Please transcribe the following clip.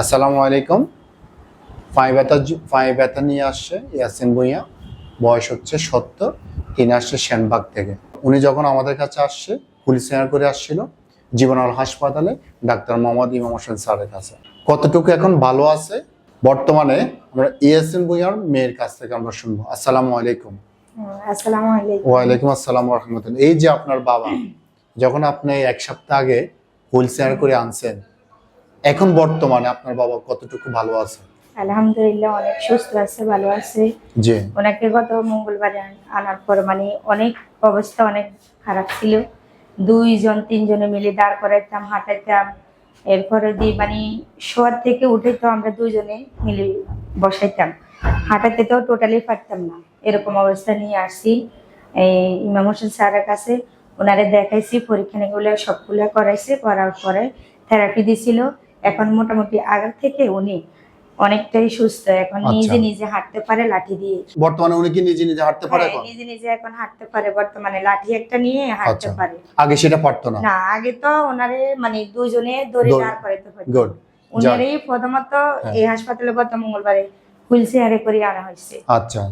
আসসালামু আলাইকুম। পায়ে ব্যথা নিয়ে আসছে ইয়াসিন ভুঁইয়া, বয়স হচ্ছে ৭০। তিনি আসছে সেনবাগ থেকে। উনি যখন আমাদের কাছে আসছে হুইল চেয়ার করে আসছিল জীবনাল হাসপাতালে ডাক্তার মোহাম্মদ ইমাম হোসেন স্যারের কাছে। কতটুকু এখন ভালো আছে বর্তমানে আমরা ইয়াসিন ভুঁইয়ার মেয়ের কাছ থেকে আমরা শুনবো। আসসালামু আলাইকুম। আসসালামু আলাইকুম। ওয়ালাইকুম আসসালাম ওয়া রাহমাতুল্লাহ। এই যে আপনার বাবা যখন আপনি এক সপ্তাহ আগে হুইল চেয়ার করে আনছেন, এখন বর্তমানে আপনার বাবা কতটুকু ভালো আছে? আলহামদুলিল্লাহ অনেক সুস্থ আছে, ভালো আছে। জি। ওনাকে গত মঙ্গলবারে আনার পর অনেক অবস্থা অনেক খারাপ ছিল। 2-3 জনে মিলে দাঁড় করাইতাম, হাঁটাইতাম। এরপরে শোয়ার থেকে উঠে তো আমরা 2 জনে মিলে বসাইতাম, হাঁটাতে তো টোটালি পারতাম না। এরকম অবস্থা নিয়ে আসছি এই ইমাম হোসেন স্যারের কাছে। ওনারে দেখাইছি, পরীক্ষা নিরীক্ষা সবগুলো করাইছে, করার পরে থেরাপি দিছিল। এখন মোটামুটি আগের থেকে উনি অনেকটাই সুস্থ। এখন নিজে নিজে হাঁটতে পারে লাঠি দিয়ে। বর্তমানে উনি কি নিজে নিজে হাঁটতে পারে? এখন নিজে নিজে এখন হাঁটতে পারে, বর্তমানে লাঠি একটা নিয়ে হাঁটতে পারে। আগে সেটা পারতো না? না, আগে তো ওনারে 2 জনে দড়ি দাঁড় করাইতে পারতো। গুড। উনারই প্রথমত এই হাসপাতালে গত মঙ্গলবারে হুইল চেয়ারে করে আনা হয়েছে। আচ্ছা।